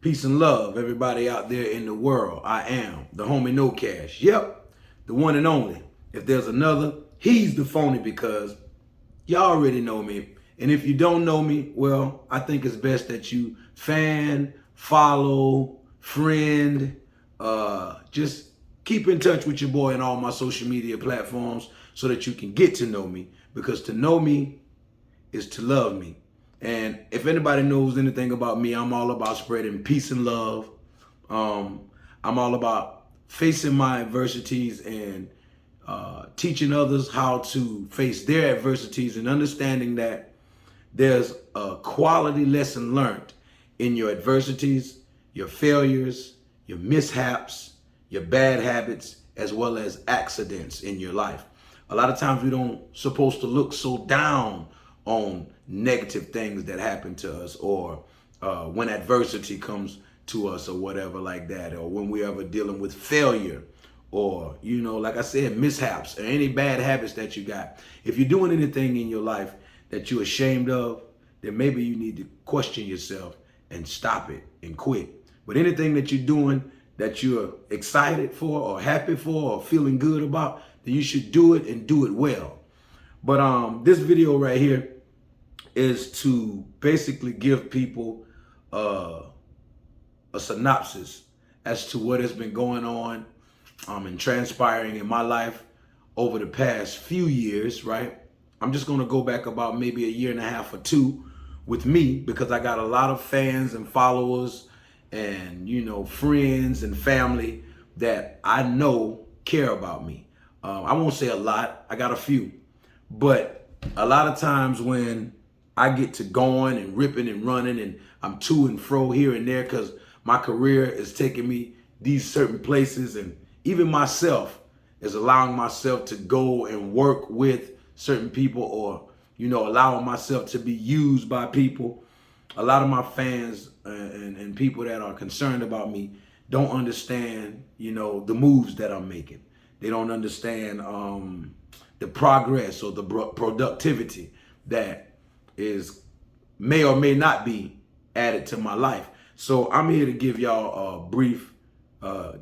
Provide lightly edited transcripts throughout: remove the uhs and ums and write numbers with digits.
Peace and love, everybody out there in the world. I am the homie No Cash. Yep, the one and only. If there's another, he's the phony because y'all already know me. And if you don't know me, well, I think it's best that you fan, follow, friend, just keep in touch with your boy on all my social media platforms so that you can get to know me. Because to know me is to love me. And if anybody knows anything about me, I'm all about spreading peace and love. I'm all about facing my adversities and teaching others how to face their adversities and understanding that there's a quality lesson learned in your adversities, your failures, your mishaps, your bad habits, as well as accidents in your life. A lot of times we don't supposed to look so down on negative things that happen to us, or when adversity comes to us or whatever like that, or when we're ever dealing with failure, or, you know, like I said, mishaps or any bad habits that you got. If you're doing anything in your life that you're ashamed of, then maybe you need to question yourself and stop it and quit. But anything that you're doing that you're excited for or happy for or feeling good about, then you should do it and do it well. But this video right here is to basically give people a synopsis as to what has been going on and transpiring in my life over the past few years, right? I'm just gonna go back about maybe a year and a half or two with me, because I got a lot of fans and followers and, you know, friends and family that I know care about me. I won't say a lot, I got a few. But a lot of times when I get to going and ripping and running and I'm to and fro here and there because my career is taking me these certain places, and even myself is allowing myself to go and work with certain people, or, you know, allowing myself to be used by people. A lot of my fans and people that are concerned about me don't understand, you know, the moves that I'm making. They don't understand the progress or the productivity that may or may not be added to my life. So I'm here to give y'all a brief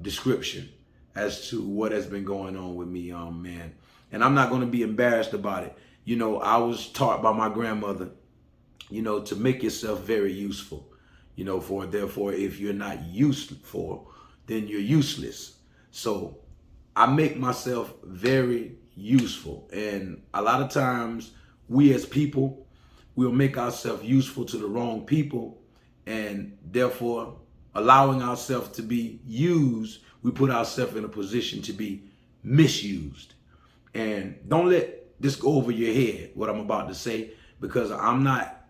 description as to what has been going on with me, man. And I'm not going to be embarrassed about it. You know, I was taught by my grandmother, you know, to make yourself very useful. You know, therefore, if you're not useful, then you're useless. So I make myself very useful. And a lot of times we as people, we'll make ourselves useful to the wrong people, and therefore allowing ourselves to be used, we put ourselves in a position to be misused. And don't let this go over your head, what I'm about to say, because I'm not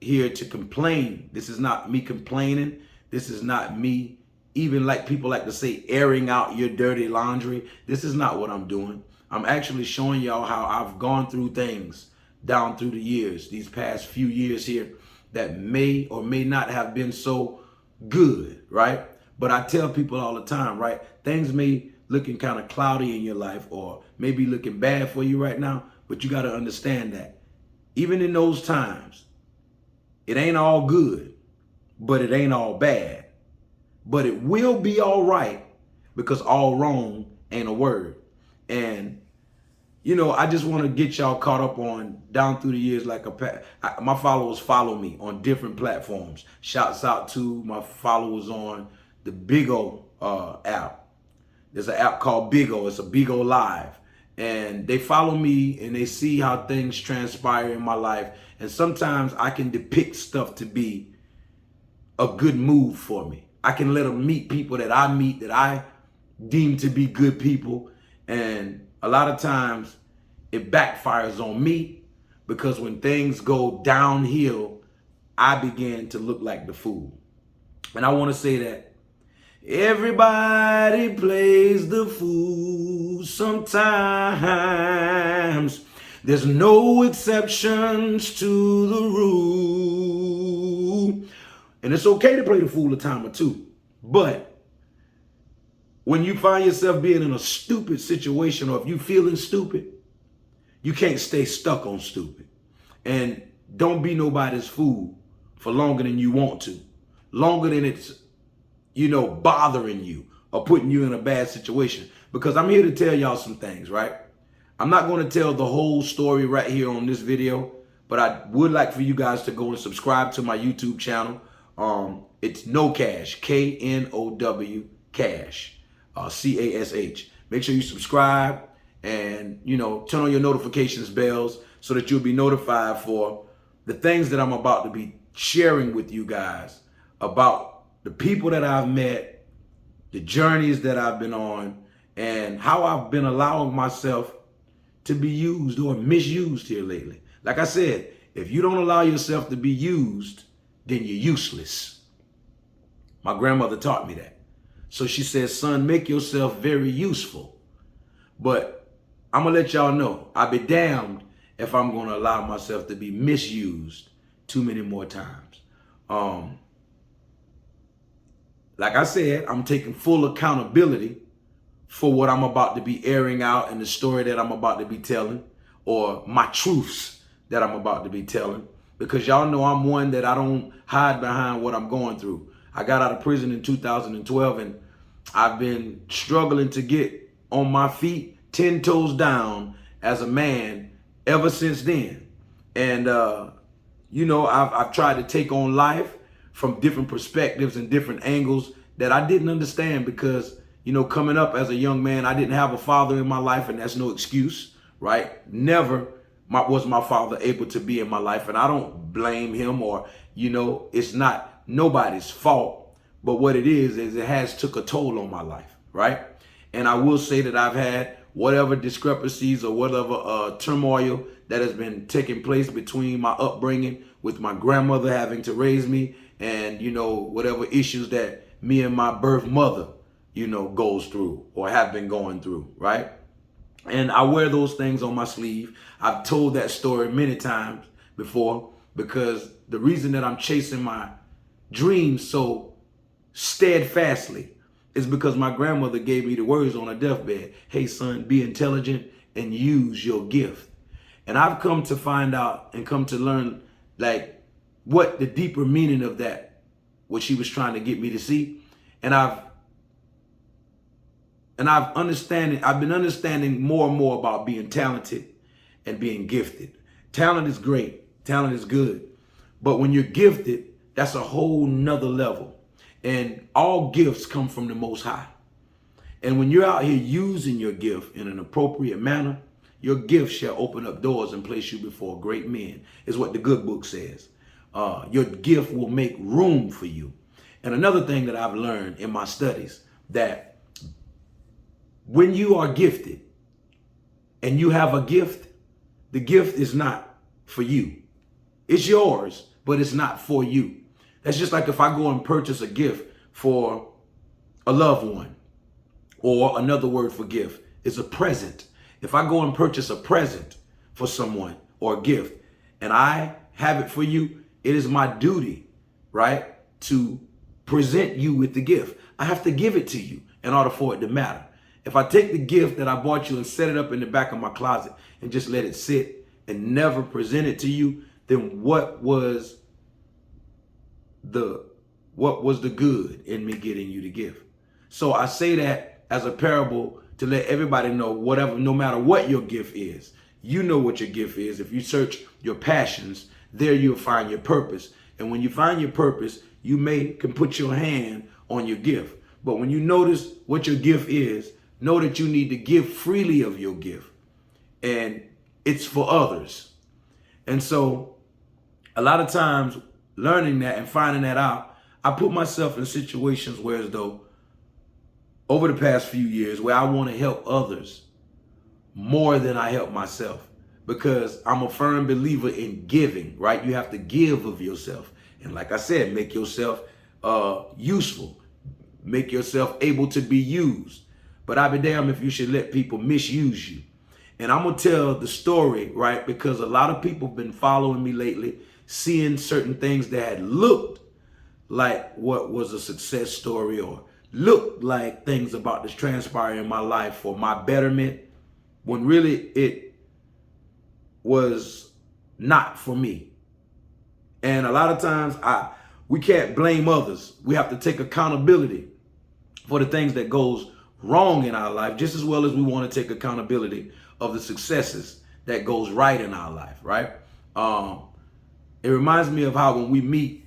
here to complain. This is not me complaining. This is not me, even like people like to say, airing out your dirty laundry. This is not what I'm doing. I'm actually showing y'all how I've gone through things down through the years, these past few years here, that may or may not have been so good, right? But I tell people all the time, right? Things may looking kind of cloudy in your life or maybe looking bad for you right now, but you got to understand that even in those times, it ain't all good, but it ain't all bad. But it will be all right, because all wrong ain't a word. And, you know, I just want to get y'all caught up on down through the years, like my followers follow me on different platforms. Shouts out to my followers on the Big O app. There's an app called Big O. It's a Big O Live. And they follow me and they see how things transpire in my life. And sometimes I can depict stuff to be a good move for me. I can let them meet people that I meet that I deem to be good people. And a lot of times it backfires on me, because when things go downhill, I begin to look like the fool. And I want to say that everybody plays the fool sometimes. There's no exceptions to the rule. And it's okay to play the fool a time or two. But when you find yourself being in a stupid situation, or if you feeling stupid, you can't stay stuck on stupid. And don't be nobody's fool for longer than you want to. longer than it's, bothering you or putting you in a bad situation. Because I'm here to tell y'all some things, right? I'm not going to tell the whole story right here on this video, but I would like for you guys to go and subscribe to my YouTube channel. It's No Cash, K-N-O-W, Cash, C-A-S-H. Make sure you subscribe and, turn on your notifications bells so that you'll be notified for the things that I'm about to be sharing with you guys about the people that I've met, the journeys that I've been on, and how I've been allowing myself to be used or misused here lately. Like I said, if you don't allow yourself to be used, then you're useless. My grandmother taught me that. So she says, son, make yourself very useful. But I'm going to let y'all know, I'll be damned if I'm going to allow myself to be misused too many more times. Like I said, I'm taking full accountability for what I'm about to be airing out and the story that I'm about to be telling, or my truths that I'm about to be telling, because y'all know I'm one that I don't hide behind what I'm going through. I got out of prison in 2012 and I've been struggling to get on my feet 10 toes down as a man ever since then. And, I've tried to take on life from different perspectives and different angles that I didn't understand because, coming up as a young man, I didn't have a father in my life, and that's no excuse, right? Never was my father able to be in my life, and I don't blame him or, it's not nobody's fault, but what it is it has took a toll on my life, right? And I will say that I've had whatever discrepancies or whatever turmoil that has been taking place between my upbringing with my grandmother having to raise me and, whatever issues that me and my birth mother, goes through or have been going through, right? And I wear those things on my sleeve. I've told that story many times before because the reason that I'm chasing my dreams so steadfastly is because my grandmother gave me the words on her deathbed. Hey, son, be intelligent and use your gift. And I've come to find out and come to learn what the deeper meaning of that, what she was trying to get me to see. And I've been understanding more and more about being talented and being gifted. Talent is great. Talent is good. But when you're gifted, that's a whole nother level. And all gifts come from the Most High. And when you're out here using your gift in an appropriate manner, your gift shall open up doors and place you before great men, is what the good book says. Your gift will make room for you. And another thing that I've learned in my studies, that when you are gifted and you have a gift, the gift is not for you. It's yours, but it's not for you. That's just like if I go and purchase a gift for a loved one, or another word for gift is a present. If I go and purchase a present for someone or a gift and I have it for you, it is my duty, right, to present you with the gift. I have to give it to you in order for it to matter. If I take the gift that I bought you and set it up in the back of my closet and just let it sit and never present it to you, then what was the good in me getting you the gift? So I say that as a parable to let everybody know no matter what your gift is, you know what your gift is. If you search your passions, there you'll find your purpose. And when you find your purpose, you can put your hand on your gift. But when you notice what your gift is, know that you need to give freely of your gift. And it's for others. And so a lot of times learning that and finding that out, I put myself in situations where as though over the past few years where I want to help others more than I help myself, because I'm a firm believer in giving, right? You have to give of yourself. And like I said, make yourself useful, make yourself able to be used. But I'll be damned if you should let people misuse you. And I'm going to tell the story, right? Because a lot of people have been following me lately, seeing certain things that had looked like what was a success story or looked like things about to transpire in my life for my betterment, when really it was not for me. And a lot of times We can't blame others. We have to take accountability for the things that goes wrong in our life, just as well as we want to take accountability of the successes that goes right in our life, right? It reminds me of how when we meet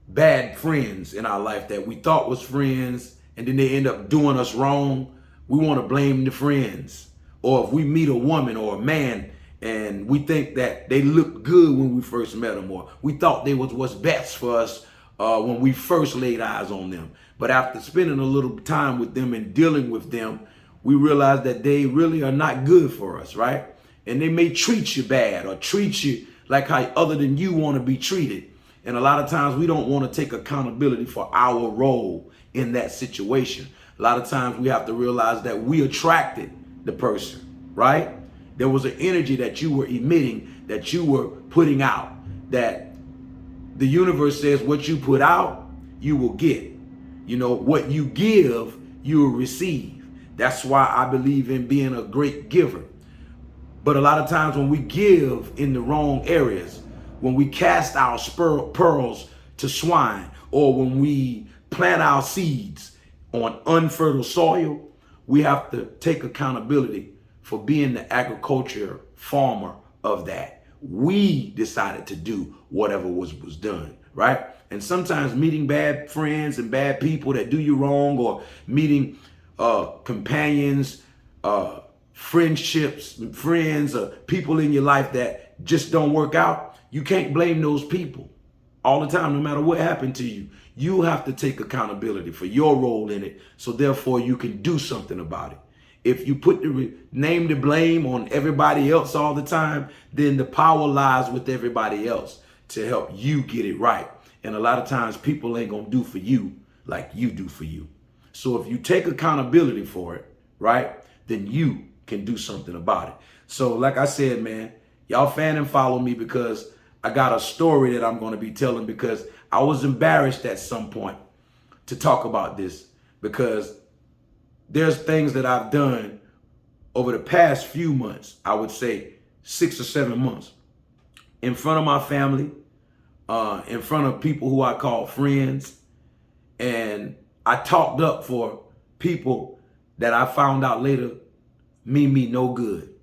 bad friends in our life that we thought was friends and then they end up doing us wrong, we want to blame the friends. Or if we meet a woman or a man and we think that they looked good when we first met them, or we thought they was what's best for us when we first laid eyes on them. But after spending a little time with them and dealing with them, we realize that they really are not good for us, right? And they may treat you bad or treat you like how other than you want to be treated. And a lot of times we don't want to take accountability for our role in that situation. A lot of times we have to realize that we attracted the person, right? There was an energy that you were emitting, that you were putting out, that the universe says what you put out, you will get. You know, what you give, you will receive. That's why I believe in being a great giver. But a lot of times when we give in the wrong areas, when we cast our pearls to swine, or when we plant our seeds on unfertile soil, we have to take accountability for being the agriculture farmer of that. We decided to do whatever was done, right? And sometimes meeting bad friends and bad people that do you wrong, or meeting companions, friendships, friends, people in your life that just don't work out, you can't blame those people all the time, no matter what happened to you. You have to take accountability for your role in it, so therefore you can do something about it. If you put the name the blame on everybody else all the time, then the power lies with everybody else to help you get it right. And a lot of times people ain't gonna do for you like you do for you. So if you take accountability for it, right, then you can do something about it. So like I said, man, y'all fan and follow me, because I got a story that I'm going to be telling, because I was embarrassed at some point to talk about this, because there's things that I've done over the past few months, I would say 6 or 7 months, in front of my family, in front of people who I call friends. And I talked up for people that I found out later mean me no good.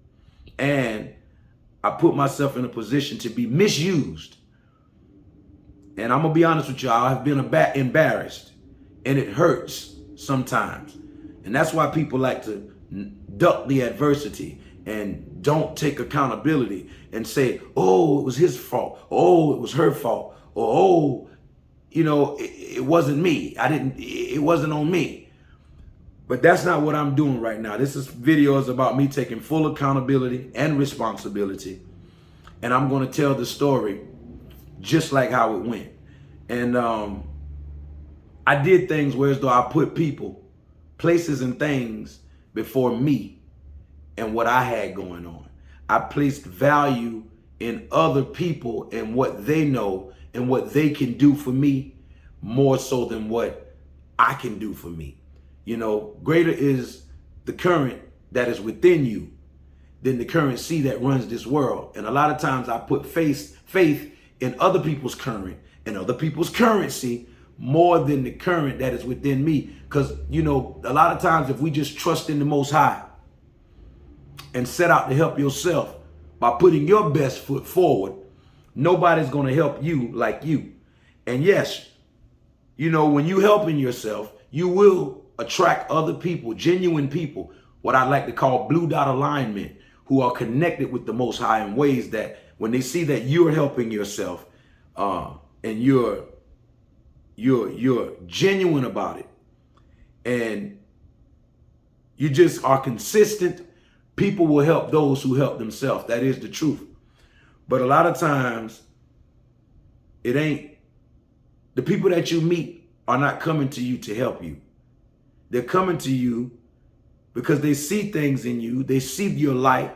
And I put myself in a position to be misused. And I'm gonna be honest with y'all, I've been embarrassed, and it hurts sometimes. And that's why people like to duck the adversity and don't take accountability and say, oh, it was his fault. Oh, it was her fault. Or, oh, you know, it wasn't me. It wasn't on me. But that's not what I'm doing right now. This video is about me taking full accountability and responsibility. And I'm going to tell the story just like how it went. And I did things where as though I put people, places, and things before me and what I had going on. I placed value in other people and what they know and what they can do for me, more so than what I can do for me. You know, greater is the current that is within you than the currency that runs this world. And a lot of times I put faith in other people's current and other people's currency more than the current that is within me. Because, you know, a lot of times if we just trust in the Most High and set out to help yourself by putting your best foot forward, nobody's going to help you like you. And yes, you know, when you helping yourself, you will attract other people, genuine people, what I like to call blue dot alignment, who are connected with the Most High in ways that when they see that you're helping yourself and you're genuine about it and you just are consistent, people will help those who help themselves. That is the truth. But a lot of times it ain't. The people that you meet are not coming to you to help you. They're coming to you because they see things in you. They see your light.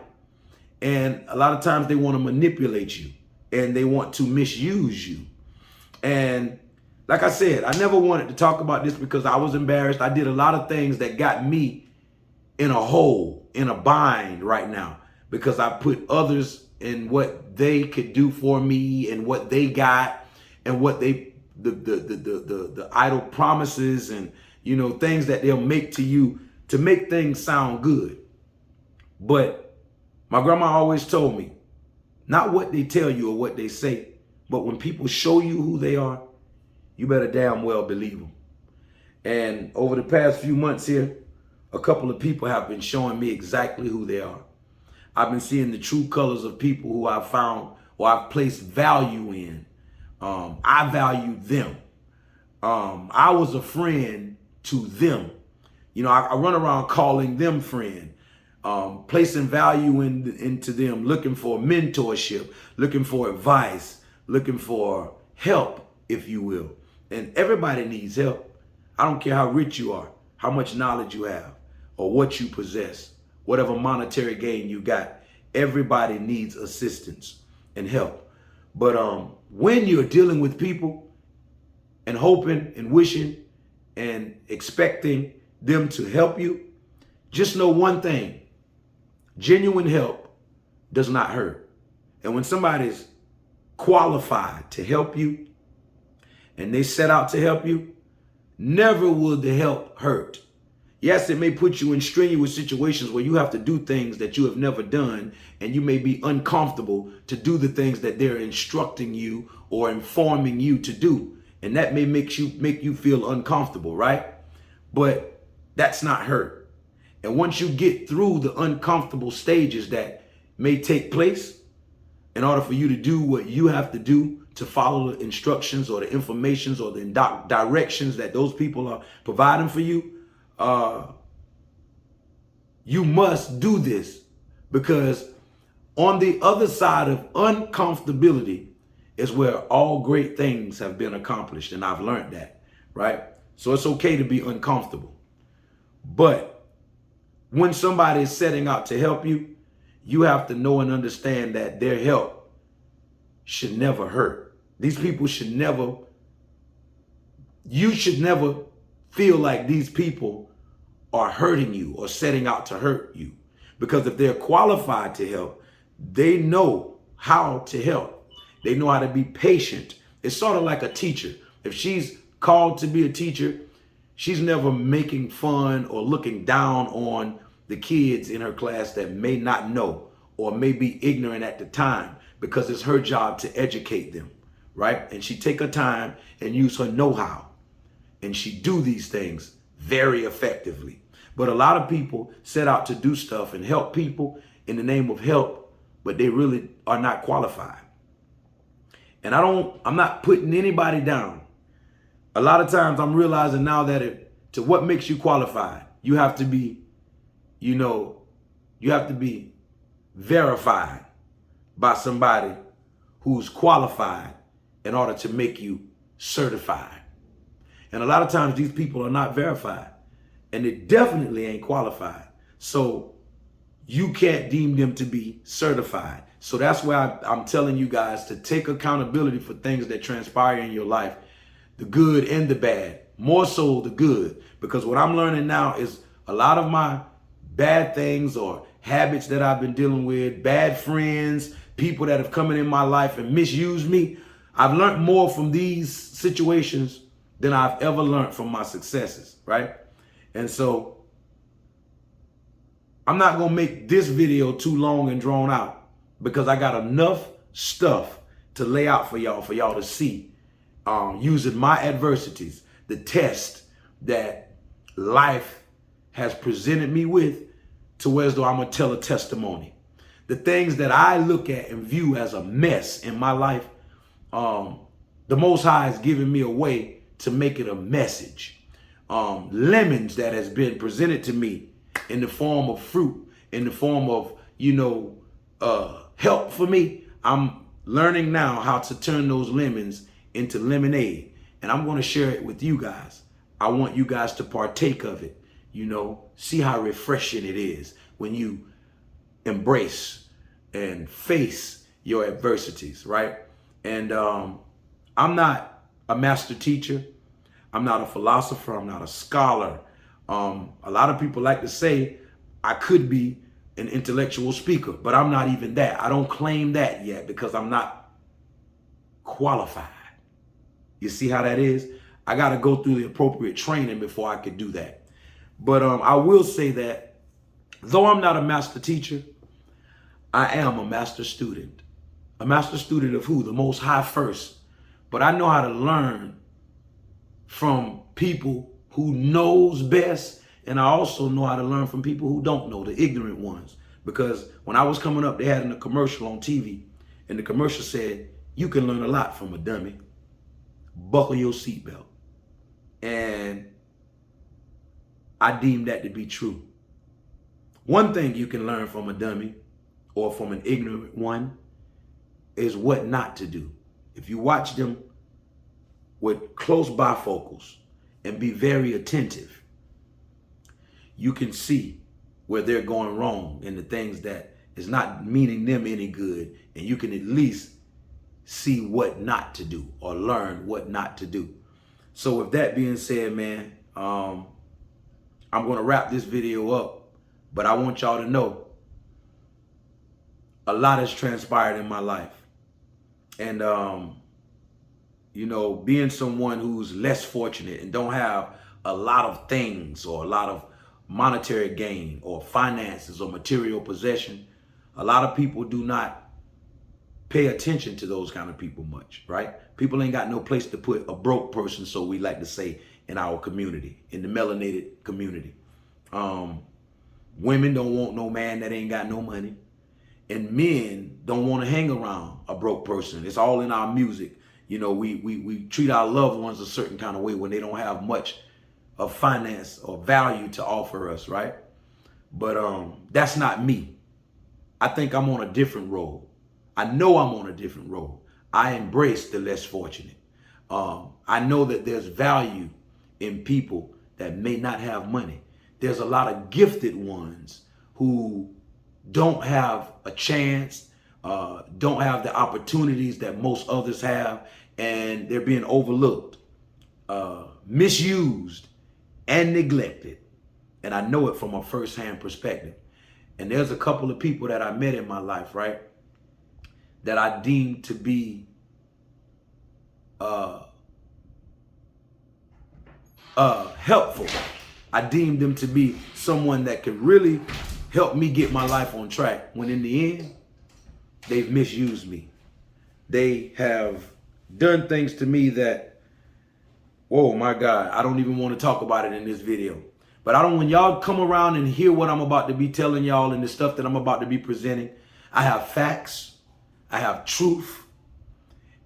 And a lot of times they want to manipulate you and they want to misuse you. And like I said, I never wanted to talk about this because I was embarrassed. I did a lot of things that got me in a hole, in a bind right now, because I put others in what they could do for me and what they got and what they the idle promises and, you know, things that they'll make to you to make things sound good. But my grandma always told me, not what they tell you or what they say, but when people show you who they are, you better damn well believe them. And over the past few months here, a couple of people have been showing me exactly who they are. I've been seeing the true colors of people who I've found or I've placed value in. I value them. I was a friend to them. You know, I run around calling them friend, placing value into them, looking for mentorship, looking for advice, looking for help, if you will. And everybody needs help. I don't care how rich you are, how much knowledge you have, or what you possess, whatever monetary gain you got. Everybody needs assistance and help. But when you're dealing with people and hoping and wishing and expecting them to help you, just know one thing: genuine help does not hurt. And when somebody's qualified to help you and they set out to help you, never will the help hurt. Yes, it may put you in strenuous situations where you have to do things that you have never done, and you may be uncomfortable to do the things that they're instructing you or informing you to do. And that may make you feel uncomfortable, right? But that's not hurt. And once you get through the uncomfortable stages that may take place in order for you to do what you have to do to follow the instructions or the informations or the directions that those people are providing for you, you must do this, because on the other side of uncomfortability is where all great things have been accomplished. And I've learned that, right? So it's okay to be uncomfortable. But when somebody is setting out to help you, you have to know and understand that their help should never hurt. These people should never, you should never feel like these people are hurting you or setting out to hurt you. Because if they're qualified to help, they know how to help. They know how to be patient. It's sort of like a teacher. If she's called to be a teacher, she's never making fun or looking down on the kids in her class that may not know or may be ignorant at the time, because it's her job to educate them, right? And she take her time and use her know-how, and she do these things very effectively. But a lot of people set out to do stuff and help people in the name of help, but they really are not qualified. And I'm not putting anybody down. A lot of times I'm realizing now that to what makes you qualified, you have to be, you have to be verified by somebody who's qualified in order to make you certified. And a lot of times these people are not verified, and they definitely ain't qualified. So you can't deem them to be certified. So that's why I'm telling you guys to take accountability for things that transpire in your life, the good and the bad, more so the good. Because what I'm learning now is a lot of my bad things or habits that I've been dealing with, bad friends, people that have come in my life and misused me. I've learned more from these situations than I've ever learned from my successes, right? And so I'm not going to make this video too long and drawn out, because I got enough stuff to lay out for y'all to see, using my adversities, the test that life has presented me with, to where as though I'm going to tell a testimony. The things that I look at and view as a mess in my life, the Most High has given me a way to make it a message. Lemons that has been presented to me in the form of fruit, in the form of, help for me. I'm learning now how to turn those lemons into lemonade. And I'm going to share it with you guys. I want you guys to partake of it. See how refreshing it is when you embrace and face your adversities, right? And I'm not a master teacher. I'm not a philosopher. I'm not a scholar. A lot of people like to say I could be an intellectual speaker, but I'm not even that. I don't claim that yet because I'm not qualified. You see how that is? I got to go through the appropriate training before I could do that. But I will say that though I'm not a master teacher, I am a master student. A master student of who? The Most High first. But I know how to learn from people who knows best, and I also know how to learn from people who don't know, the ignorant ones. Because when I was coming up, they had a commercial on TV, and the commercial said, you can learn a lot from a dummy. Buckle your seatbelt. And I deem that to be true. One thing you can learn from a dummy or from an ignorant one is what not to do. If you watch them with close bifocals and be very attentive, you can see where they're going wrong and the things that is not meaning them any good, and you can at least see what not to do or learn what not to do. So with that being said, man, I'm going to wrap this video up, but I want y'all to know a lot has transpired in my life. And, you know, being someone who's less fortunate and don't have a lot of things or a lot of monetary gain or finances or material possession, a lot of people do not pay attention to those kind of people much, right? People ain't got no place to put a broke person, so we like to say in our community, in the melanated community. Women don't want no man that ain't got no money. And men don't want to hang around a broke person. It's all in our music. You know, we treat our loved ones a certain kind of way when they don't have much of finance or value to offer us, right? But that's not me. I think I'm on a different road. I know I'm on a different road. I embrace the less fortunate. I know that there's value in people that may not have money. There's a lot of gifted ones who don't have a chance, don't have the opportunities that most others have, and they're being overlooked, misused, and neglected. And I know it from a first-hand perspective. And there's a couple of people that I met in my life, right, that I deem to be helpful. I deem them to be someone that could really help me get my life on track, when in the end, they've misused me. They have done things to me that, oh my God, I don't even want to talk about it in this video. But I don't, when y'all come around and hear what I'm about to be telling y'all and the stuff that I'm about to be presenting, I have facts, I have truth,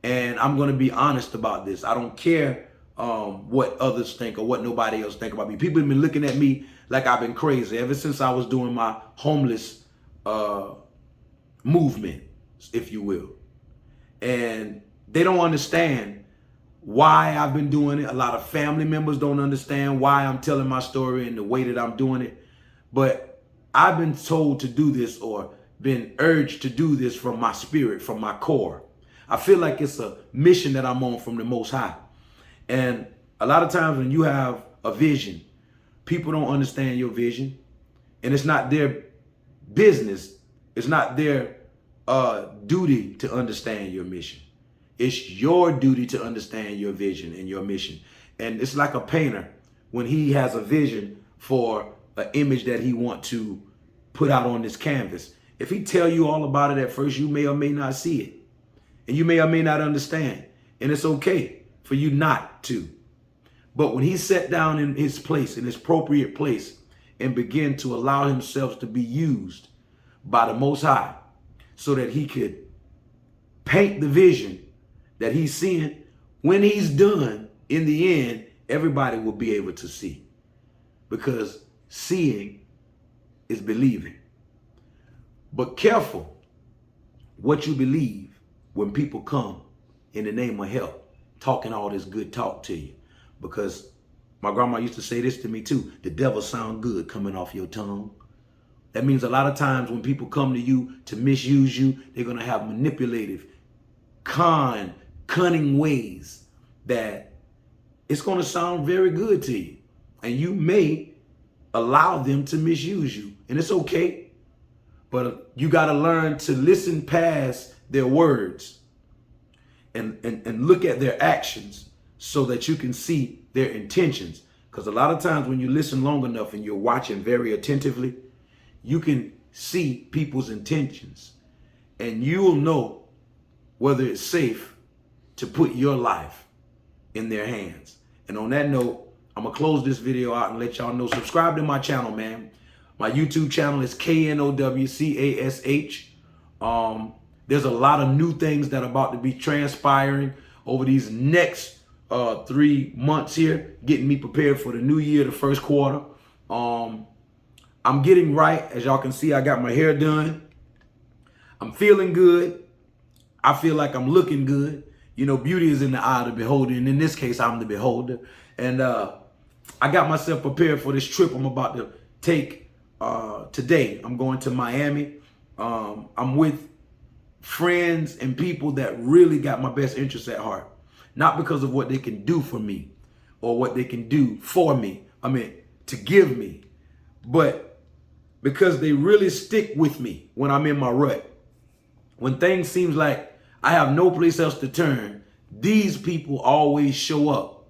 and I'm going to be honest about this. I don't care what others think or what nobody else think about me. People have been looking at me like I've been crazy ever since I was doing my homeless movement, if you will. And they don't understand why I've been doing it. A lot of family members don't understand why I'm telling my story and the way that I'm doing it. But I've been told to do this, or been urged to do this from my spirit, from my core. I feel like it's a mission that I'm on from the Most High. And a lot of times when you have a vision, people don't understand your vision, and it's not their business. It's not their duty to understand your mission. It's your duty to understand your vision and your mission. And it's like a painter when he has a vision for an image that he wants to put out on this canvas. If he tell you all about it at first, you may or may not see it, and you may or may not understand, and it's okay for you not to. But when he sat down in his place, in his appropriate place, and began to allow himself to be used by the Most High so that he could paint the vision that he's seeing, when he's done, in the end, everybody will be able to see. Because seeing is believing. But careful what you believe when people come in the name of help, talking all this good talk to you. Because my grandma used to say this to me too: the devil sound good coming off your tongue. That means a lot of times when people come to you to misuse you, they're going to have manipulative, cunning ways that it's going to sound very good to you. And you may allow them to misuse you. And it's okay. But you got to learn to listen past their words and look at their actions so that you can see their intentions. Because a lot of times when you listen long enough and you're watching very attentively, you can see people's intentions, and you'll know whether it's safe to put your life in their hands. And on that note, I'm gonna close this video out and let y'all know, subscribe to my channel, man. My YouTube channel is KNOWCASH. There's a lot of new things that are about to be transpiring over these next 3 months here, getting me prepared for the new year, the first quarter. I'm getting right. As y'all can see, I got my hair done. I'm feeling good. I feel like I'm looking good. You know, beauty is in the eye of the beholder, and in this case, I'm the beholder. And I got myself prepared for this trip I'm about to take today. I'm going to Miami. I'm with friends and people that really got my best interests at heart. Not because of what they can do for me or what they can do for me, to give me, but because they really stick with me when I'm in my rut. When things seems like I have no place else to turn, these people always show up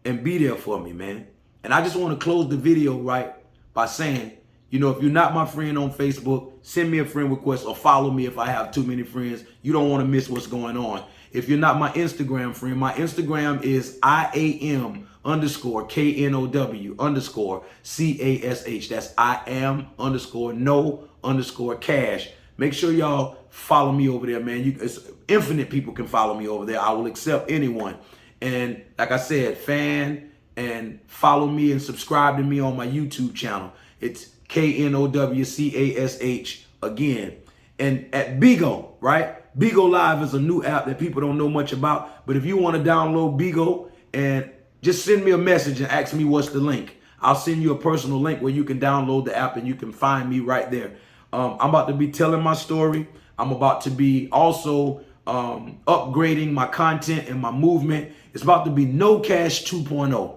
and be there for me, man. And I just want to close the video right by saying, you know, if you're not my friend on Facebook, send me a friend request or follow me if I have too many friends. You don't want to miss what's going on. If you're not my Instagram friend, my Instagram is IAM_KNOW_CASH. That's IAM_no_cash. Make sure y'all follow me over there, man. It's infinite people can follow me over there. I will accept anyone. And like I said, fan and follow me and subscribe to me on my YouTube channel. It's KNOWCASH again. And at Bigo, right? Bigo Live is a new app that people don't know much about. But if you want to download Bigo, and just send me a message and ask me what's the link. I'll send you a personal link where you can download the app and you can find me right there. I'm about to be telling my story. I'm about to be also upgrading my content and my movement. It's about to be No Cash 2.0.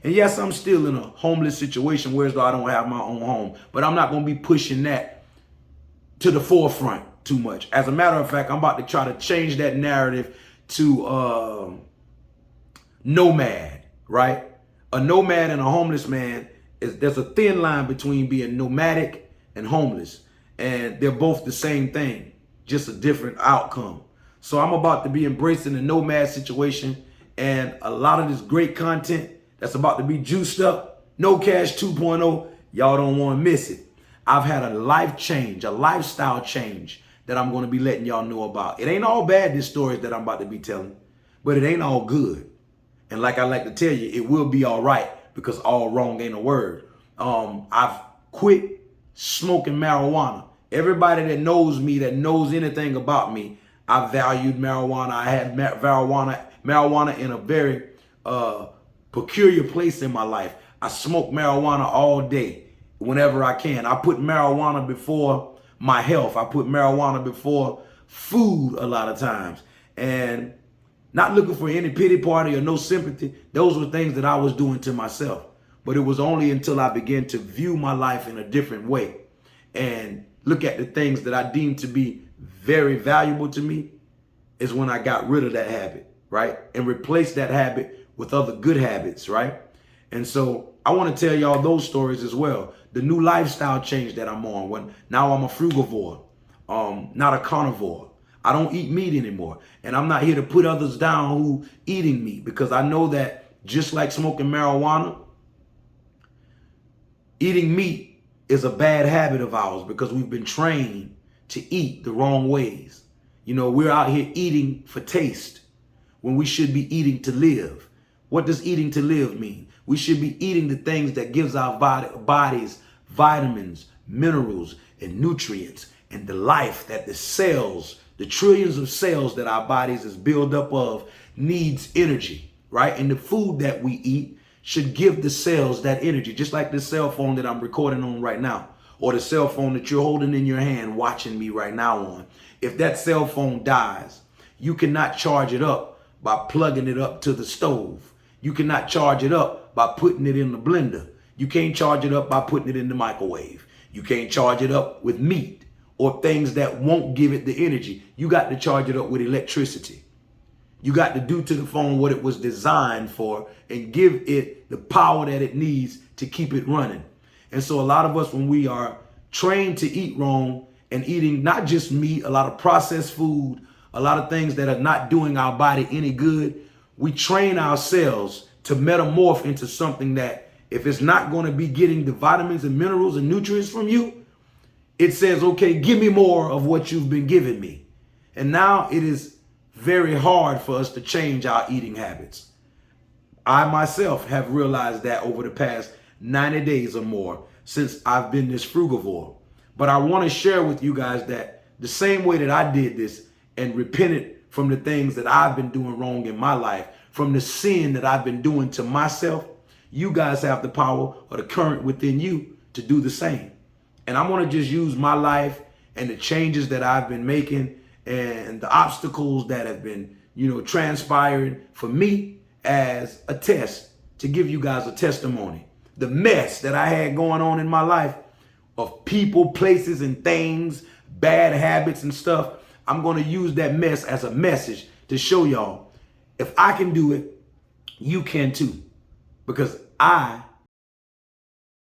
And yes, I'm still in a homeless situation, whereas though I don't have my own home. But I'm not going to be pushing that to the forefront too much. As a matter of fact, I'm about to try to change that narrative to nomad, right? A nomad and a homeless man, there's a thin line between being nomadic and homeless. And they're both the same thing, just a different outcome. So I'm about to be embracing the nomad situation, and a lot of this great content that's about to be juiced up, No Cash 2.0, y'all don't want to miss it. I've had a life change, a lifestyle change that I'm going to be letting y'all know about. It ain't all bad, these stories that I'm about to be telling, but it ain't all good. And like I like to tell you, it will be all right, because all wrong ain't a word. I've quit smoking marijuana. Everybody that knows me, that knows anything about me, I valued marijuana. I had marijuana in a very peculiar place in my life. I smoke marijuana all day, whenever I can. I put marijuana before my health. I put marijuana before food a lot of times. And not looking for any pity party or no sympathy. Those were things that I was doing to myself. But it was only until I began to view my life in a different way and look at the things that I deemed to be very valuable to me is when I got rid of that habit, right? And replaced that habit with other good habits, right? And so I want to tell y'all those stories as well. The new lifestyle change that I'm on, when now I'm a frugivore, not a carnivore. I don't eat meat anymore. And I'm not here to put others down who eating meat, because I know that just like smoking marijuana, eating meat is a bad habit of ours, because we've been trained to eat the wrong ways. You know, we're out here eating for taste when we should be eating to live. What does eating to live mean? We should be eating the things that gives our bodies vitamins, minerals, and nutrients, and the life that the cells, the trillions of cells that our bodies is built up of, needs energy, right? And the food that we eat should give the cells that energy, just like this cell phone that I'm recording on right now, or the cell phone that you're holding in your hand watching me right now on. If that cell phone dies, you cannot charge it up by plugging it up to the stove. You cannot charge it up by putting it in the blender. You can't charge it up by putting it in the microwave. You can't charge it up with meat or things that won't give it the energy. You got to charge it up with electricity. You got to do to the phone what it was designed for and give it the power that it needs to keep it running. And so a lot of us, when we are trained to eat wrong and eating not just meat, a lot of processed food, a lot of things that are not doing our body any good, we train ourselves to metamorph into something that if it's not going to be getting the vitamins and minerals and nutrients from you, it says, okay, give me more of what you've been giving me. And now it is very hard for us to change our eating habits. I myself have realized that over the past 90 days or more since I've been this frugivore. But I want to share with you guys that the same way that I did this and repented from the things that I've been doing wrong in my life, from the sin that I've been doing to myself, you guys have the power or the current within you to do the same. And I want to just use my life and the changes that I've been making and the obstacles that have been, transpiring for me as a test to give you guys a testimony. The mess that I had going on in my life of people, places, and things, bad habits and stuff, I'm going to use that mess as a message to show y'all if I can do it, you can too. Because I